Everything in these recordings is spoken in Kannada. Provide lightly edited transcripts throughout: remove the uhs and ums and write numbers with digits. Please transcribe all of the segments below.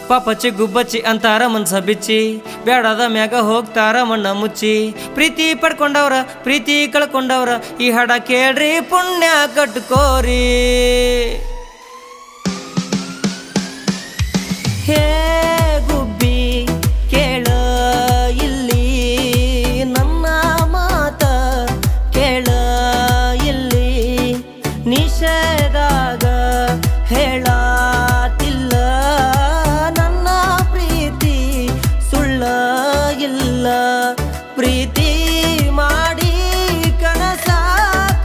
ಪಾಪಚ್ಚಿ ಗುಬ್ಬಚ್ಚಿ ಅಂತಾರ ಮನ್ಸ ಬಿಚ್ಚಿ, ಬ್ಯಾಡದ ಮ್ಯಾಗ ಹೋಗ್ತಾರ ಮಣ್ಣ ಮುಚ್ಚಿ. ಪ್ರೀತಿ ಪಡ್ಕೊಂಡವ್ರ ಪ್ರೀತಿ ಕಳ್ಕೊಂಡವ್ರ ಈ ಹಾಡ ಕೇಳ್ರಿ ಪುಣ್ಯ ಕಟ್ಕೋರಿ. ಹೇ ಗುಬ್ಬಿ ಕೇಳ ಇಲ್ಲಿ ನನ್ನ ಮಾತ ಕೇಳ ಇಲ್ಲಿ, ನಿಷೇಧಾಗ ಹೇಳಾತಿಲ್ಲ ನನ್ನ ಪ್ರೀತಿ ಸುಳ್ಳ ಇಲ್ಲ. ಪ್ರೀತಿ ಮಾಡಿ ಕನಸ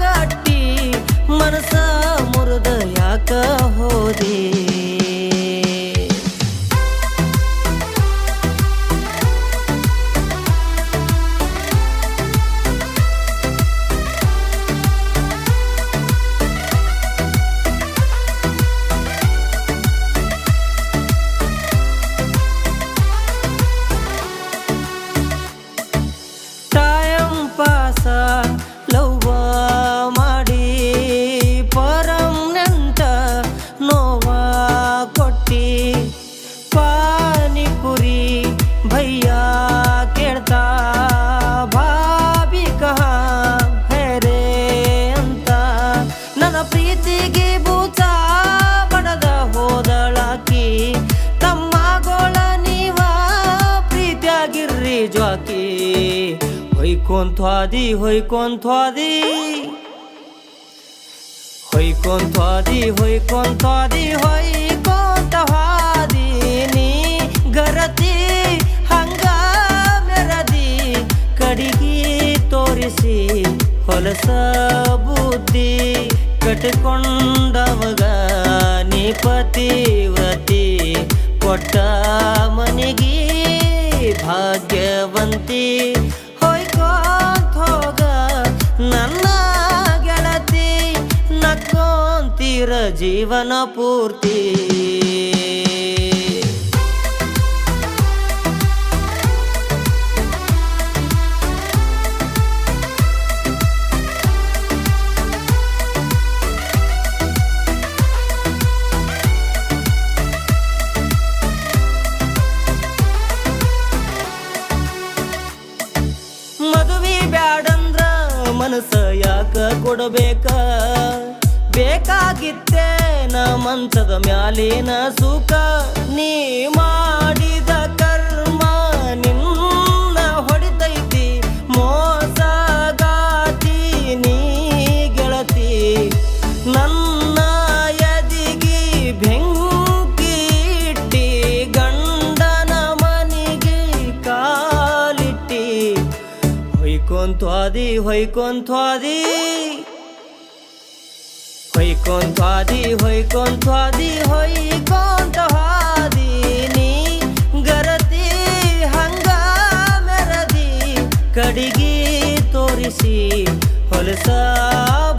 ಕಟ್ಟಿ ಮನಸ ಮುರಿದ ಯಾಕ ಹೋದಿ. ಲವ್ವ ಮಾಡಿ ಪರಂನಂತ ನೋವ ಕೊಟ್ಟಿ, ಪಾನಿಪುರಿ ಭಯ್ಯ ಕೇಳ್ತಾ ಭಾಬಿ ಕಹಾ ಹೇರೆ ಅಂತ. ನನ್ನ ಪ್ರೀತಿಗೆ ಬೂಚ ಬಡದ ಹೋದಳಾಕಿ, ತಮ್ಮಗೋಳ ನೀವ ಪ್ರೀತಿಯಾಗಿರ್ರಿ ಜ್ವಾಕಿ. ಹೊಯ್ಕೊಂತ್ವಾದಿ ಹೊಯ್ಕೊಂತ್ವಾದಿ ಹೊಯ್ಕೊಂತ್ವಾದಿ ಹೊಯ್ಕೊಂತ್ವಾದಿ ಹೊಯ್ಕೊಂತವಾದಿ ನೀ ಗರತಿ ಹಂಗ ಮೆರದಿ ಕಡಿಗಿ ತೋರಿಸಿ ಹೊಲಸ ಬುದ್ಧಿ ಕಟ್ಕೊಂಡವಗ ನೀ ಪತಿವ್ರತಿ. ಕೊಟ್ಟ ಮನಿಗಿ ಭಾಗ್ಯವಂತಿ ಹೋಗ ನನ್ನ ಗೆಳತಿ, ನಕ್ಕೊಂತೀರ ಜೀವನ ಪೂರ್ತಿ. ಮದುವೆ ಬ್ಯಾಡಂದ್ರ ಮನಸ್ಸ ಯಾಕ ಕೊಡಬೇಕ, ಬೇಕಾಗಿತ್ತೇನ ಮಂಚದ ಮ್ಯಾಲಿನ ಸುಖ. ನೀ ಮಾಡಿದ ಕರ್ಮ ನಿನ್ನ ಹೊಡಿತೈತಿ, ಮೋಸಗಾತಿ ನೀ ಗೆಳತಿ. ನನ್ನ ಎದಿಗಿ ಬೆಂಕಿ ಇಟ್ಟಿ ಗಂಡನ ಮನಿಗೆ ಕಾಲಿಟ್ಟಿ. ಹೊಯ್ಕೊಂತ್ವಾದಿ ಹೊಯ್ಕೊಂತ್ವಾದಿ ಹೊಯ್ಕೊಂತ್ವಾದಿ ಹೊಯ್ಕೊಂತ್ವಾದಿ ಹೊಯ್ಕೊಂತವಾದಿ ನೀ ಗರತಿ ಹಂಗ ಮೆರದಿ ಕಡಿಗಿ ತೋರಿಸಿ ಹೊಲಸ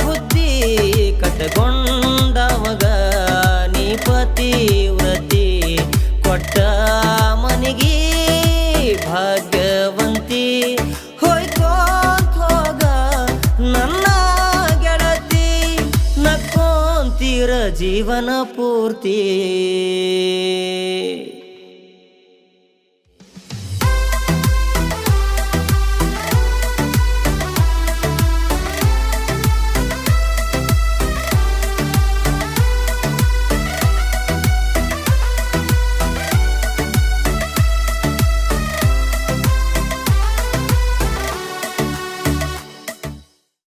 ಬುದ್ಧಿ ಕಟ್ಟಕೊಂಡವಗ ನೀ ಪತಿವ್ರತಿ. ಕೊಟ್ಟ ಮನಿಗಿ ಭಾಗ್ಯವಂತಿ ಹೋಗ ನನ್ನ ಗೆಳತಿ, ನಕ್ಕೊಂತೀರ ಜೀವನ ಪೂರ್ತಿ.